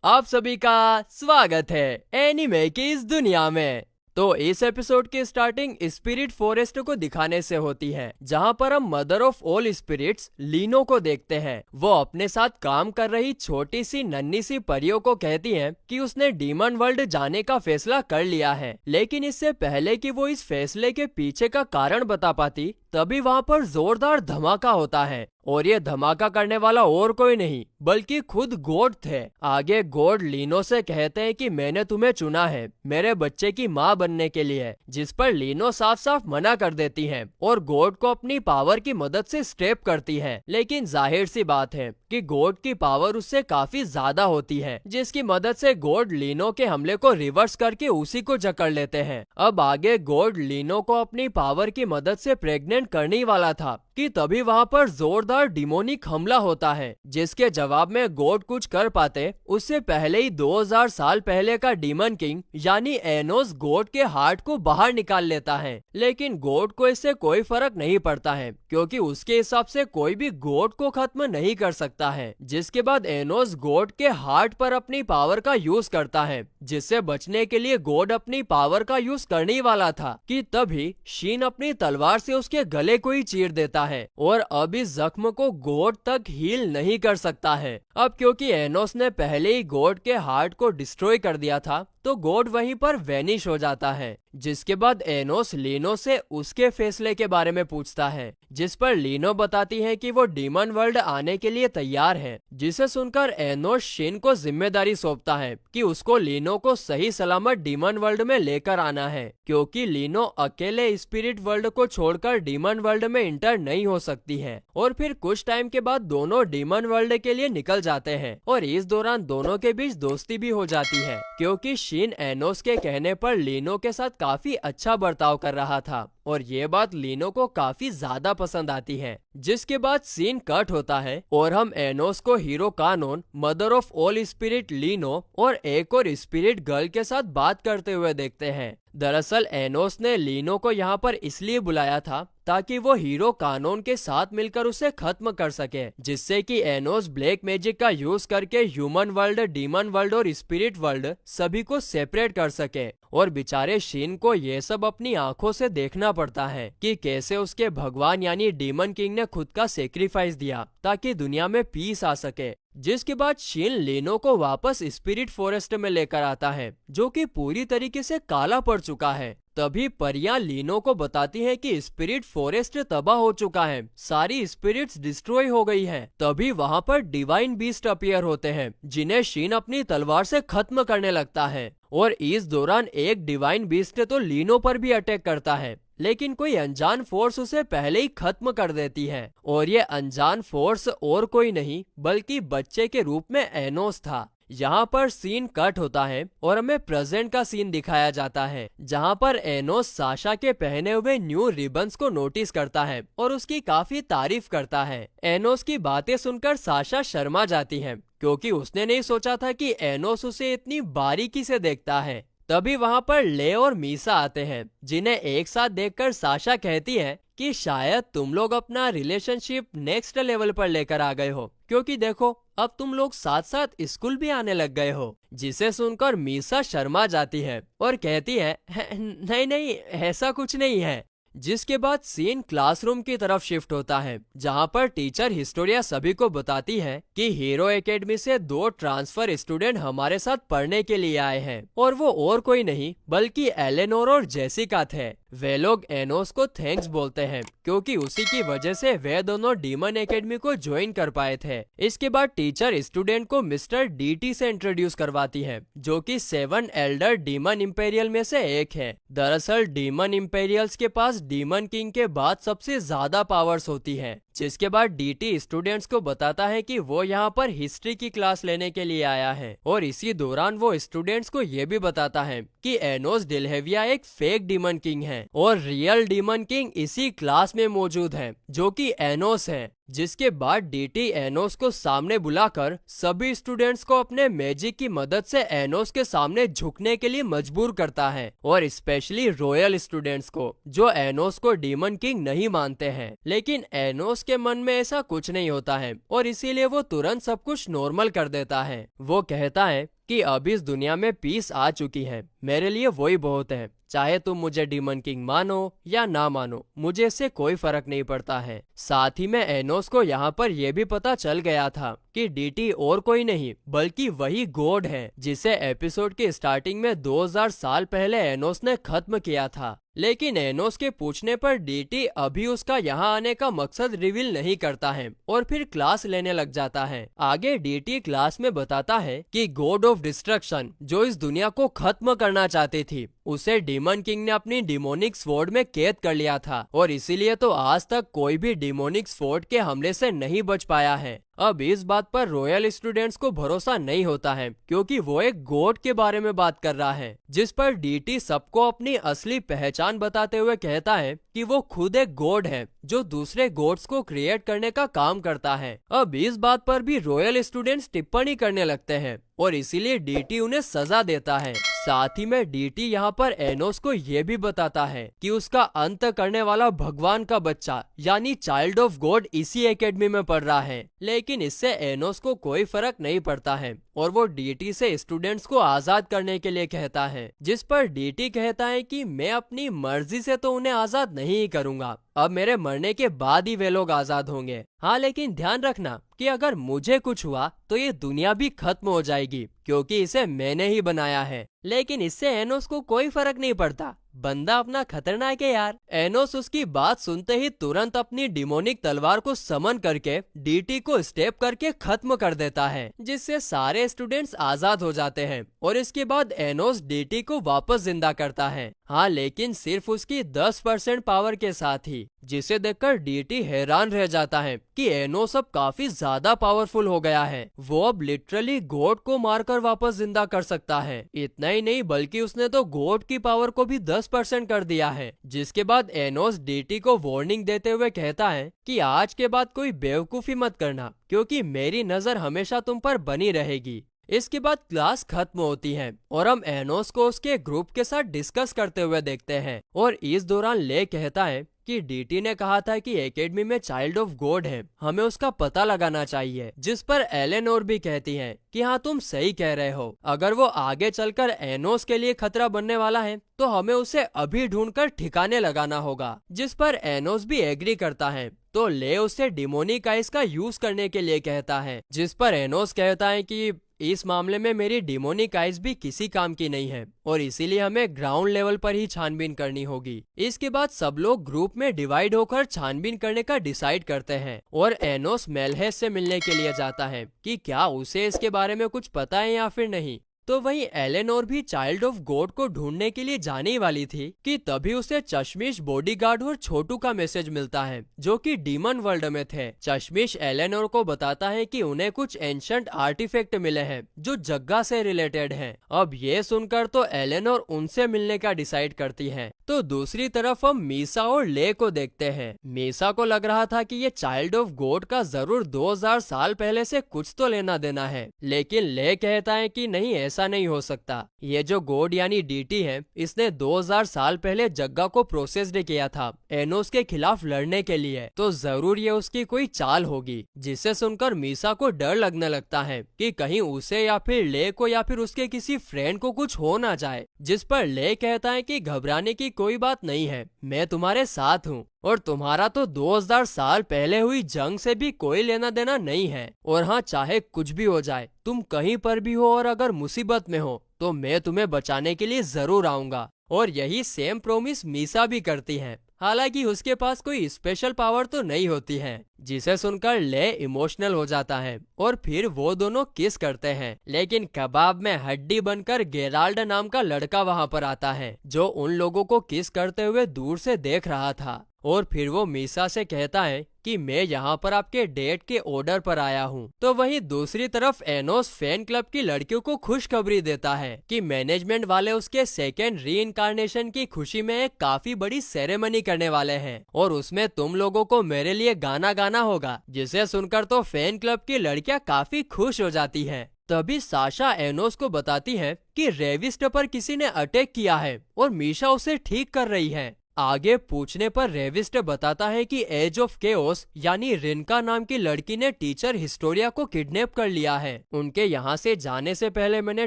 आप सभी का स्वागत है एनीमे की इस दुनिया में। तो इस एपिसोड की स्टार्टिंग स्पिरिट फॉरेस्ट को दिखाने से होती है, जहां पर हम मदर ऑफ ऑल स्पिरिट्स लीनो को देखते हैं। वो अपने साथ काम कर रही छोटी सी नन्ही सी परियों को कहती है कि उसने डीमन वर्ल्ड जाने का फैसला कर लिया है, लेकिन इससे पहले कि वो इस फैसले के पीछे का कारण बता पाती, तभी वहाँ पर जोरदार धमाका होता है। और ये धमाका करने वाला और कोई नहीं बल्कि खुद गॉड थे। आगे गॉड लीनो से कहते हैं कि मैंने तुम्हें चुना है मेरे बच्चे की माँ बनने के लिए, जिस पर लीनो साफ साफ मना कर देती है और गॉड को अपनी पावर की मदद से स्टेप करती है। लेकिन जाहिर सी बात है कि गॉड की पावर उससे काफी ज्यादा होती है, जिसकी मदद से गॉड लीनो के हमले को रिवर्स करके उसी को जकड़ लेते हैं। अब आगे गॉड लीनो को अपनी पावर की मदद से प्रेग्नेंट करने वाला था कि तभी वहाँ पर जोरदार डिमोनिक हमला होता है, जिसके जवाब में गॉड कुछ कर पाते उससे पहले ही 2000 साल पहले का डीमन किंग यानी एनोस गॉड के हार्ट को बाहर निकाल लेता है। लेकिन गॉड को इससे कोई फर्क नहीं पड़ता है, क्योंकि उसके हिसाब से कोई भी गॉड को खत्म नहीं कर सकता है। जिसके बाद एनोस गॉड के हार्ट पर अपनी पावर का यूज करता है, जिससे बचने के लिए गॉड अपनी पावर का यूज करने वाला था कि तभी शीन अपनी तलवार से उसके गले को ही चीर देता है और अब इस जख्म को गॉड तक हील नहीं कर सकता है। अब क्योंकि एनोस ने पहले ही गॉड के हार्ट को डिस्ट्रॉय कर दिया था, तो गॉड वहीं पर वेनिश हो जाता है। जिसके बाद एनोस लीनो से उसके फैसले के बारे में पूछता है, जिस पर लीनो बताती है कि वो डीमन वर्ल्ड आने के लिए तैयार है। जिसे सुनकर एनोस शिन को जिम्मेदारी सौंपता है कि उसको लीनो को सही सलामत डीमन वर्ल्ड में लेकर आना है, क्योंकि लीनो अकेले स्पिरिट वर्ल्ड को छोड़कर डीमन वर्ल्ड में इंटर नहीं हो सकती है। और फिर कुछ टाइम के बाद दोनों डीमन वर्ल्ड के लिए निकल जाते हैं और इस दौरान दोनों के बीच दोस्ती भी हो जाती है, क्योंकि शीन एनोस के कहने पर लीनो के साथ काफी अच्छा बर्ताव कर रहा था और ये बात लीनो को काफी ज्यादा पसंद आती है। जिसके बाद सीन कट होता है और हम एनोस को हीरो कानोन, मदर ऑफ ऑल स्पिरिट लीनो और एक और स्पिरिट गर्ल के साथ बात करते हुए देखते हैं। दरअसल एनोस ने लीनो को यहाँ पर इसलिए बुलाया था ताकि वो हीरो कानून के साथ मिलकर उसे खत्म कर सके, जिससे कि एनोस ब्लैक मैजिक का यूज करके ह्यूमन वर्ल्ड, डीमन वर्ल्ड और स्पिरिट वर्ल्ड सभी को सेपरेट कर सके। और बेचारे शीन को ये सब अपनी आंखों से देखना पड़ता है कि कैसे उसके भगवान यानी डीमन किंग ने खुद का सेक्रीफाइस दिया ताकि दुनिया में पीस आ सके। जिसके बाद शीन लीनो को वापस स्पिरिट फॉरेस्ट में लेकर आता है, जो कि पूरी तरीके से काला पड़ चुका है। तभी परियां लीनो को बताती हैं कि स्पिरिट फॉरेस्ट तबाह हो चुका है, सारी स्पिरिट्स डिस्ट्रॉय हो गई हैं। तभी वहां पर डिवाइन बीस्ट अपीयर होते हैं, जिन्हें शीन अपनी तलवार से खत्म करने लगता है। और इस दौरान एक डिवाइन बीस्ट तो लीनो पर भी अटैक करता है, लेकिन कोई अनजान फोर्स उसे पहले ही खत्म कर देती है। और ये अनजान फोर्स और कोई नहीं बल्कि बच्चे के रूप में एनोस था। यहाँ पर सीन कट होता है और हमें प्रेजेंट का सीन दिखाया जाता है, जहाँ पर एनोस साशा के पहने हुए न्यू रिबन्स को नोटिस करता है और उसकी काफी तारीफ करता है। एनोस की बातें सुनकर साशा शर्मा जाती है, क्योंकि उसने नहीं सोचा था कि एनोस उसे इतनी बारीकी से देखता है। तभी वहाँ पर ले और मीसा आते हैं, जिन्हें एक साथ देखकर साशा कहती है कि शायद तुम लोग अपना रिलेशनशिप नेक्स्ट लेवल पर लेकर आ गए हो, क्योंकि देखो अब तुम लोग साथ साथ स्कूल भी आने लग गए हो। जिसे सुनकर मीसा शर्मा जाती है और कहती है नहीं नहीं ऐसा कुछ नहीं है। जिसके बाद सीन क्लासरूम की तरफ शिफ्ट होता है, जहां पर टीचर हिस्टोरिया सभी को बताती है कि हीरो एकेडमी से 2 ट्रांसफर स्टूडेंट हमारे साथ पढ़ने के लिए आए हैं और वो और कोई नहीं बल्कि एलेनोर और जेसिका थे। वे लोग एनोस को थैंक्स बोलते हैं, क्योंकि उसी की वजह से वे दोनों डीमन एकेडमी को ज्वाइन कर पाए थे। इसके बाद टीचर स्टूडेंट को मिस्टर डीटी से इंट्रोड्यूस करवाती है, जो कि 7 एल्डर डीमन इंपेरियल में से एक है। दरअसल डीमन इंपेरियल्स के पास डीमन किंग के बाद सबसे ज्यादा पावर्स होती है। जिसके बाद डीटी स्टूडेंट्स को बताता है कि वो यहाँ पर हिस्ट्री की क्लास लेने के लिए आया है और इसी दौरान वो स्टूडेंट्स को ये भी बताता है कि एनोस डेल्हेविया एक फेक डीमन किंग है और रियल डीमन किंग इसी क्लास में मौजूद है, जो कि एनोस है। जिसके बाद डीटी एनोस को सामने बुलाकर सभी स्टूडेंट्स को अपने मैजिक की मदद से एनोस के सामने झुकने के लिए मजबूर करता है और स्पेशली रॉयल स्टूडेंट्स को, जो एनोस को डीमन किंग नहीं मानते हैं। लेकिन एनोस के मन में ऐसा कुछ नहीं होता है और इसीलिए वो तुरंत सब कुछ नॉर्मल कर देता है। वो कहता है कि अब इस दुनिया में पीस आ चुकी है, मेरे लिए वही बहुत है। चाहे तुम मुझे डीमन किंग मानो या ना मानो, मुझे इससे कोई फर्क नहीं पड़ता है। साथ ही में एनोस को यहाँ पर यह भी पता चल गया था कि डीटी और कोई नहीं बल्कि वही गॉड है जिसे एपिसोड के स्टार्टिंग में 2000 साल पहले एनोस ने खत्म किया था। लेकिन एनोस के पूछने पर डीटी अभी उसका यहाँ आने का मकसद रिवील नहीं करता है और फिर क्लास लेने लग जाता है। आगे डीटी क्लास में बताता है कि गॉड ऑफ डिस्ट्रक्शन जो इस दुनिया को खत्म करना चाहती थी, उसे डीमन किंग ने अपनी डिमोनिक स्वॉर्ड में कैद कर लिया था और इसीलिए तो आज तक कोई भी डिमोनिक स्वॉर्ड के हमले से नहीं बच पाया है। अब इस बात पर रॉयल स्टूडेंट्स को भरोसा नहीं होता है क्योंकि वो एक गॉड के बारे में बात कर रहा है, जिस पर डीटी सबको अपनी असली पहचान बताते हुए कहता है कि वो खुद एक गॉड है जो दूसरे गॉड्स को क्रिएट करने का काम करता है। अब इस बात पर भी रॉयल स्टूडेंट्स टिप्पणी करने लगते हैं और इसीलिए डीटी उन्हें सजा देता है। साथ ही में डीटी यहाँ पर एनोस को ये भी बताता है कि उसका अंत करने वाला भगवान का बच्चा यानी चाइल्ड ऑफ गॉड इसी एकेडमी में पढ़ रहा है। लेकिन इससे एनोस को कोई फर्क नहीं पड़ता है और वो डीटी से स्टूडेंट्स को आजाद करने के लिए कहता है, जिस पर डीटी कहता है कि मैं अपनी मर्जी से तो उन्हें आजाद नहीं करूंगा, अब मेरे मरने के बाद ही वे लोग आजाद होंगे। हाँ, लेकिन ध्यान रखना कि अगर मुझे कुछ हुआ तो ये दुनिया भी खत्म हो जाएगी क्योंकि इसे मैंने ही बनाया है। लेकिन इससे एनोस को कोई फर्क नहीं पड़ता, बंदा अपना खतरनाक है यार। एनोस उसकी बात सुनते ही तुरंत अपनी डिमोनिक तलवार को समन करके डीटी को स्टेप करके खत्म कर देता है, जिससे सारे स्टूडेंट्स आजाद हो जाते हैं और इसके बाद एनोस डीटी को वापस जिंदा करता है। हाँ, लेकिन सिर्फ उसकी 10% पावर के साथ ही, जिसे देखकर डीटी हैरान रह जाता है कि एनोस अब काफी ज्यादा पावरफुल हो गया है। वो अब लिटरली गॉड को मारकर वापस जिंदा कर सकता है। इतना ही नहीं बल्कि उसने तो गॉड की पावर को भी 10% कर दिया है। जिसके बाद एनोस डीटी को वार्निंग देते हुए कहता है कि आज के बाद कोई बेवकूफी मत करना क्योंकि मेरी नजर हमेशा तुम पर बनी रहेगी। इसके बाद क्लास खत्म होती है और हम एनोस को उसके ग्रुप के साथ डिस्कस करते हुए देखते हैं और इस दौरान ले कहता है कि डीटी ने कहा था कि एकेडमी में चाइल्ड ऑफ गॉड है, हमें उसका पता लगाना चाहिए। जिस पर एलेनोर भी कहती है कि हाँ, तुम सही कह रहे हो, अगर वो आगे चलकर एनोस के लिए खतरा बनने वाला है तो हमें उसे अभी ढूंढकर ठिकाने लगाना होगा। जिस पर एनोस भी एग्री करता है तो ले उसे डिमोनिक आइस का यूज करने के लिए कहता है, जिस पर एनोस कहता है कि इस मामले में मेरी डिमोनिक आइस भी किसी काम की नहीं है और इसीलिए हमें ग्राउंड लेवल पर ही छानबीन करनी होगी। इसके बाद सब लोग ग्रुप में डिवाइड होकर छानबीन करने का डिसाइड करते हैं और एनोस मेलहेस से मिलने के लिए जाता है कि क्या उसे इसके बारे में कुछ पता है या फिर नहीं। तो वहीं एलेनोर भी चाइल्ड ऑफ गॉड को ढूंढने के लिए जाने वाली थी कि तभी उसे चश्मिश, बॉडीगार्ड और छोटू का मैसेज मिलता है जो कि डीमन वर्ल्ड में थे। चश्मिश एलेनोर को बताता है कि उन्हें कुछ एंशंट आर्टिफैक्ट मिले हैं जो जग्गा से रिलेटेड हैं। अब ये सुनकर तो एलेनोर उनसे मिलने का डिसाइड करती है। तो दूसरी तरफ हम मीसा और ले को देखते हैं। मीसा को लग रहा था कि ये चाइल्ड ऑफ गॉड का जरूर 2000 साल पहले से कुछ तो लेना देना है, लेकिन ले कहता है कि नहीं, ऐसा नहीं हो सकता। ये जो गॉड यानी डीटी है, इसने 2000 साल पहले जग्गा को प्रोसेस्ड किया था एनोस के खिलाफ लड़ने के लिए, तो जरूर ये उसकी कोई चाल होगी। जिसे सुनकर मीसा को डर लगने लगता है कि कहीं उसे या फिर ले को या फिर उसके किसी फ्रेंड को कुछ हो ना जाए। जिस पर ले कहता है कि घबराने की कोई बात नहीं है, मैं तुम्हारे साथ हूँ और तुम्हारा तो 2000 साल पहले हुई जंग से भी कोई लेना देना नहीं है। और हाँ, चाहे कुछ भी हो जाए, तुम कहीं पर भी हो और अगर मुसीबत में हो तो मैं तुम्हें बचाने के लिए जरूर आऊंगा। और यही सेम प्रॉमिस मीसा भी करती है। हालांकि उसके पास कोई स्पेशल पावर तो नहीं होती है। जिसे सुनकर ले इमोशनल हो जाता है और फिर वो दोनों किस करते हैं। लेकिन कबाब में हड्डी बनकर गेराल्ड नाम का लड़का वहां पर आता है जो उन लोगों को किस करते हुए दूर से देख रहा था। और फिर वो मीसा से कहता है कि मैं यहाँ पर आपके डेट के ऑर्डर पर आया हूँ। तो वहीं दूसरी तरफ एनोस फैन क्लब की लड़कियों को खुशखबरी देता है कि मैनेजमेंट वाले उसके सेकेंड री इनकारनेशन की खुशी में एक काफी बड़ी सेरेमनी करने वाले हैं और उसमें तुम लोगों को मेरे लिए गाना गाना होगा। जिसे सुनकर तो फैन क्लब की लड़कियां काफी खुश हो जाती हैं। तभी साशा एनोस को बताती है कि रेविस्ट पर किसी ने अटैक किया है और मीशा उसे ठीक कर रही है। आगे पूछने पर रेविस्ट बताता है कि एज ऑफ केओस यानी रिनका नाम की लड़की ने टीचर हिस्टोरिया को किडनैप कर लिया है। उनके यहाँ से जाने से पहले मैंने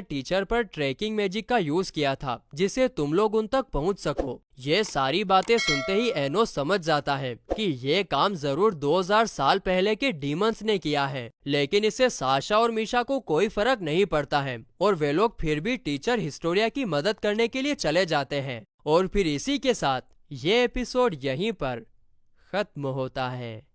टीचर पर ट्रैकिंग मैजिक का यूज किया था जिससे तुम लोग उन तक पहुँच सको। ये सारी बातें सुनते ही एनोस समझ जाता है कि ये काम जरूर 2000 साल पहले के डीमंस ने किया है, लेकिन इससे साशा और मीशा को कोई फर्क नहीं पड़ता है और वे लोग फिर भी टीचर हिस्टोरिया की मदद करने के लिए चले जाते हैं। और फिर इसी के साथ ये एपिसोड यहीं पर खत्म होता है।